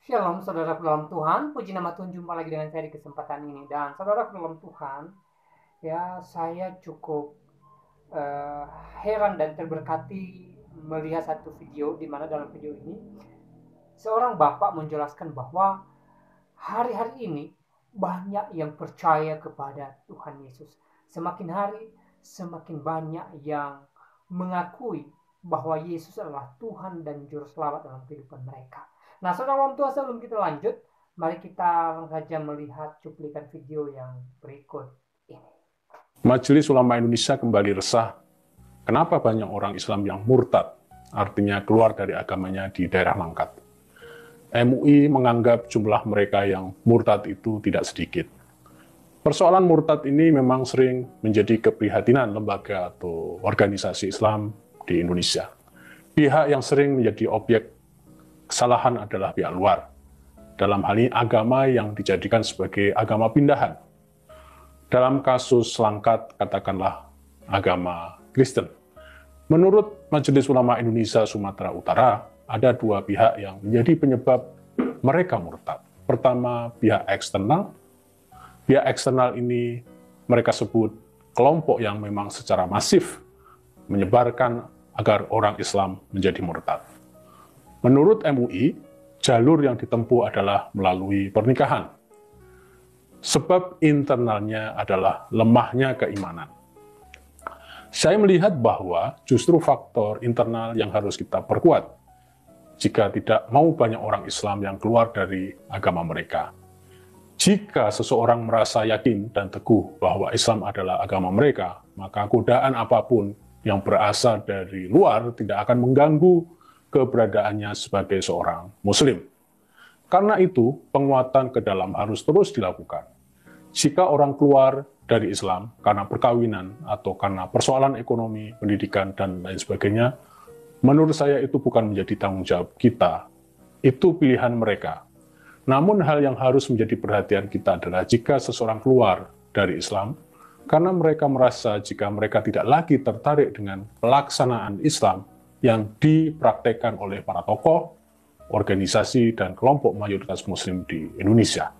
Shalom saudara dalam Tuhan, puji nama Tuhan, jumpa lagi dengan saya di kesempatan ini. Dan saudara dalam Tuhan, ya saya cukup eh, heran dan terberkati melihat satu video di mana dalam video ini seorang bapak menjelaskan bahwa hari-hari ini banyak yang percaya kepada Tuhan Yesus. Semakin hari semakin banyak yang mengakui bahwa Yesus adalah Tuhan dan Juru Selamat dalam kehidupan mereka. Nah, saudara orang tua, sebelum kita lanjut, mari kita langsung saja melihat cuplikan video yang berikut ini. Majelis Ulama Indonesia kembali resah kenapa banyak orang Islam yang murtad, artinya keluar dari agamanya di daerah Langkat. MUI menganggap jumlah mereka yang murtad itu tidak sedikit. Persoalan murtad ini memang sering menjadi keprihatinan lembaga atau organisasi Islam di Indonesia. Pihak yang sering menjadi objek kesalahan adalah pihak luar. Dalam hal ini agama yang dijadikan sebagai agama pindahan. Dalam kasus Langkat, katakanlah agama Kristen. Menurut Majelis Ulama Indonesia Sumatera Utara, ada dua pihak yang menjadi penyebab mereka murtad. Pertama, pihak eksternal. Pihak eksternal ini mereka sebut kelompok yang memang secara masif menyebarkan agar orang Islam menjadi murtad. Menurut MUI, jalur yang ditempuh adalah melalui pernikahan. Sebab internalnya adalah lemahnya keimanan. Saya melihat bahwa justru faktor internal yang harus kita perkuat jika tidak mau banyak orang Islam yang keluar dari agama mereka. Jika seseorang merasa yakin dan teguh bahwa Islam adalah agama mereka, maka godaan apapun yang berasal dari luar tidak akan mengganggu keberadaannya sebagai seorang Muslim. Karena itu, penguatan ke dalam harus terus dilakukan. Jika orang keluar dari Islam karena perkawinan atau karena persoalan ekonomi, pendidikan, dan lain sebagainya, menurut saya itu bukan menjadi tanggung jawab kita. Itu pilihan mereka. Namun hal yang harus menjadi perhatian kita adalah jika seseorang keluar dari Islam, karena mereka merasa jika mereka tidak lagi tertarik dengan pelaksanaan Islam yang dipraktekkan oleh para tokoh, organisasi, dan kelompok mayoritas Muslim di Indonesia.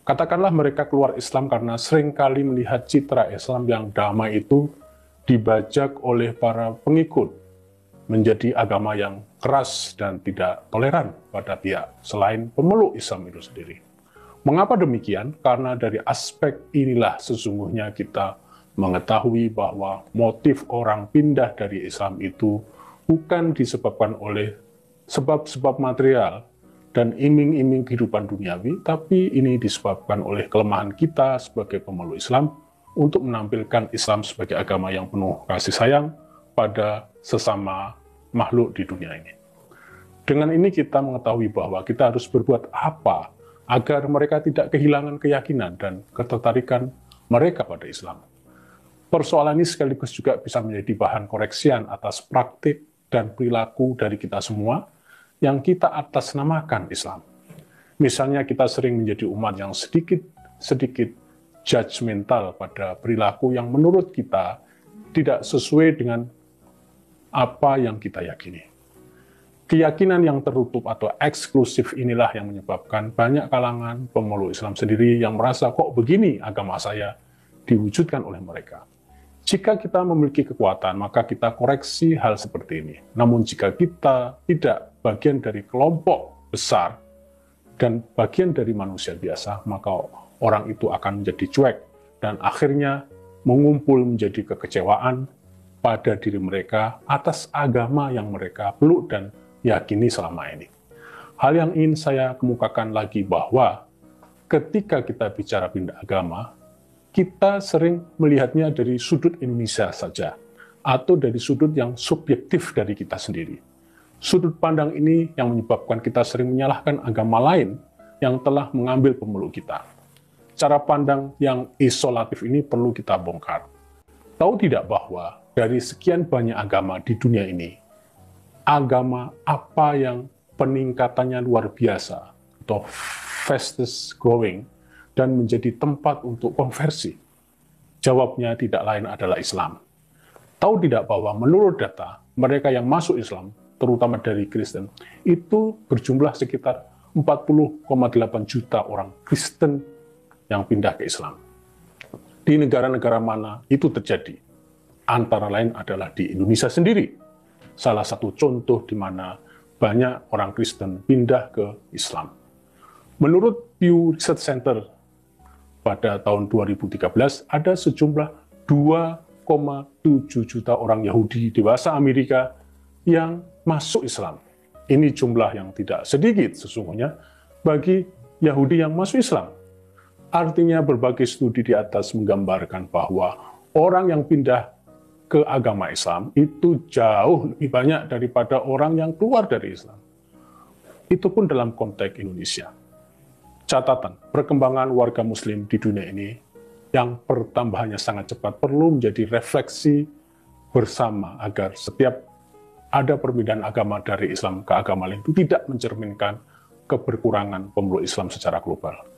Katakanlah mereka keluar Islam karena seringkali melihat citra Islam yang damai itu dibajak oleh para pengikut menjadi agama yang keras dan tidak toleran pada pihak selain pemeluk Islam itu sendiri. Mengapa demikian? Karena dari aspek inilah sesungguhnya kita mengetahui bahwa motif orang pindah dari Islam itu bukan disebabkan oleh sebab-sebab material dan iming-iming kehidupan duniawi, tapi ini disebabkan oleh kelemahan kita sebagai pemeluk Islam untuk menampilkan Islam sebagai agama yang penuh kasih sayang pada sesama makhluk di dunia ini. Dengan ini kita mengetahui bahwa kita harus berbuat apa agar mereka tidak kehilangan keyakinan dan ketertarikan mereka pada Islam. Persoalan ini sekaligus juga bisa menjadi bahan koreksian atas praktik dan perilaku dari kita semua yang kita atasnamakan Islam. Misalnya kita sering menjadi umat yang sedikit judgmental pada perilaku yang menurut kita tidak sesuai dengan apa yang kita yakini. Keyakinan yang tertutup atau eksklusif inilah yang menyebabkan banyak kalangan pemeluk Islam sendiri yang merasa kok begini agama saya diwujudkan oleh mereka. Jika kita memiliki kekuatan, maka kita koreksi hal seperti ini. Namun jika kita tidak bagian dari kelompok besar dan bagian dari manusia biasa, maka orang itu akan menjadi cuek dan akhirnya mengumpul menjadi kekecewaan pada diri mereka atas agama yang mereka peluk dan yakini selama ini. Hal yang ingin saya kemukakan lagi bahwa ketika kita bicara pindah agama, kita sering melihatnya dari sudut Indonesia saja, atau dari sudut yang subjektif dari kita sendiri. Sudut pandang ini yang menyebabkan kita sering menyalahkan agama lain yang telah mengambil pemeluk kita. Cara pandang yang isolatif ini perlu kita bongkar. Tahu tidak bahwa dari sekian banyak agama di dunia ini, agama apa yang peningkatannya luar biasa, atau fastest growing, dan menjadi tempat untuk konversi? Jawabnya tidak lain adalah Islam. Tahu tidak bahwa menurut data, mereka yang masuk Islam, terutama dari Kristen, itu berjumlah sekitar 40,8 juta orang Kristen yang pindah ke Islam. Di negara-negara mana itu terjadi? Antara lain adalah di Indonesia sendiri. Salah satu contoh di mana banyak orang Kristen pindah ke Islam. Menurut Pew Research Center, pada tahun 2013 ada sejumlah 2,7 juta orang Yahudi dewasa Amerika yang masuk Islam. Ini jumlah yang tidak sedikit sesungguhnya bagi Yahudi yang masuk Islam. Artinya berbagai studi di atas menggambarkan bahwa orang yang pindah ke agama Islam itu jauh lebih banyak daripada orang yang keluar dari Islam. Itu pun dalam konteks Indonesia. Catatan, perkembangan warga Muslim di dunia ini yang pertambahannya sangat cepat perlu menjadi refleksi bersama agar setiap ada perbedaan agama dari Islam ke agama lain itu tidak mencerminkan keberkurangan pemeluk Islam secara global.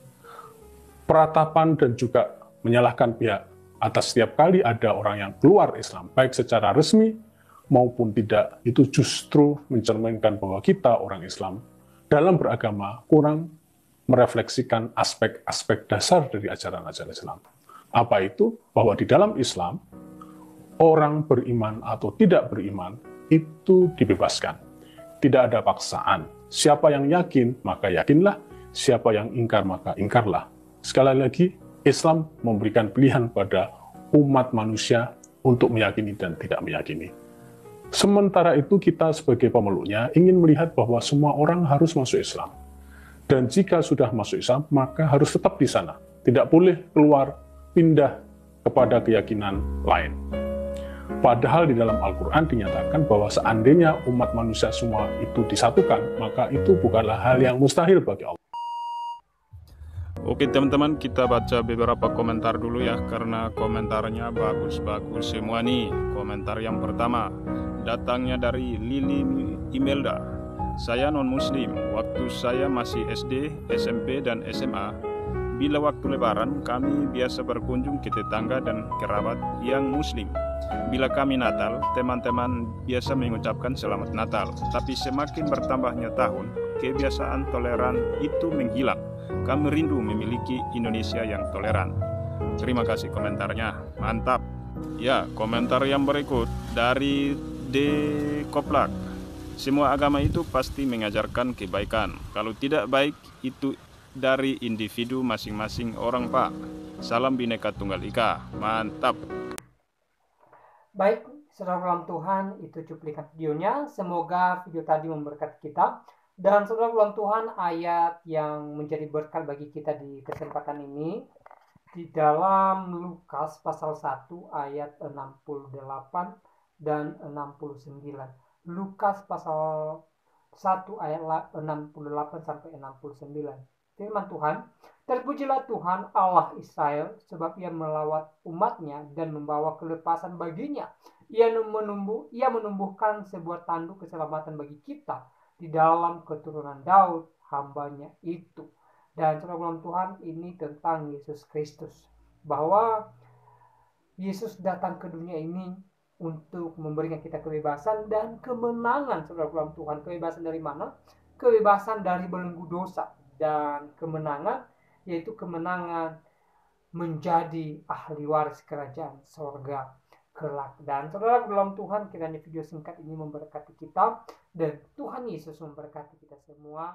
Peratapan dan juga menyalahkan pihak atas setiap kali ada orang yang keluar Islam, baik secara resmi maupun tidak, itu justru mencerminkan bahwa kita orang Islam dalam beragama kurang merefleksikan aspek-aspek dasar dari ajaran-ajaran Islam. Apa itu? Bahwa di dalam Islam, orang beriman atau tidak beriman itu dibebaskan. Tidak ada paksaan. Siapa yang yakin, maka yakinlah. Siapa yang ingkar, maka ingkarlah. Sekali lagi, Islam memberikan pilihan pada umat manusia untuk meyakini dan tidak meyakini. Sementara itu kita sebagai pemeluknya ingin melihat bahwa semua orang harus masuk Islam. Dan jika sudah masuk Islam, maka harus tetap di sana. Tidak boleh keluar, pindah kepada keyakinan lain. Padahal di dalam Al-Quran dinyatakan bahwa seandainya umat manusia semua itu disatukan, maka itu bukanlah hal yang mustahil bagi Allah. Oke teman-teman, kita baca beberapa komentar dulu ya, karena komentarnya bagus-bagus semua nih. Komentar yang pertama, datangnya dari Lili Imelda. Saya non-muslim, waktu saya masih SD, SMP, dan SMA, bila waktu lebaran kami biasa berkunjung ke tetangga dan kerabat yang muslim. Bila kami Natal, teman-teman biasa mengucapkan selamat Natal. Tapi semakin bertambahnya tahun, kebiasaan toleran itu menghilang. Kami rindu memiliki Indonesia yang toleran. Terima kasih komentarnya, mantap. Ya, komentar yang berikut dari D. Koplak. Semua agama itu pasti mengajarkan kebaikan. Kalau tidak baik, itu dari individu masing-masing orang, Pak. Salam Bhinneka Tunggal Ika, mantap. Baik, saudara dalam Tuhan, itu cuplikan videonya. Semoga video tadi memberkati kita. Dan saudara dalam Tuhan, ayat yang menjadi berkat bagi kita di kesempatan ini di dalam Lukas pasal 1 ayat 68 dan 69. Lukas pasal 1 ayat 68 sampai 69. Firman Tuhan, terpujilah Tuhan Allah Israel, sebab ia melawat umatnya dan membawa kelepasan baginya. Ia menumbuhkan sebuah tanduk keselamatan bagi kita di dalam keturunan Daud, hambanya itu. Dan saudara Tuhan, ini tentang Yesus Kristus. Bahwa Yesus datang ke dunia ini untuk memberikan kita kebebasan dan kemenangan, saudara Tuhan. Kebebasan dari mana? Kebebasan dari belenggu dosa. Dan kemenangan, yaitu kemenangan menjadi ahli waris kerajaan sorga kelak. Dan saudara dalam Tuhan, kiranya video singkat ini memberkati kita dan Tuhan Yesus memberkati kita semua.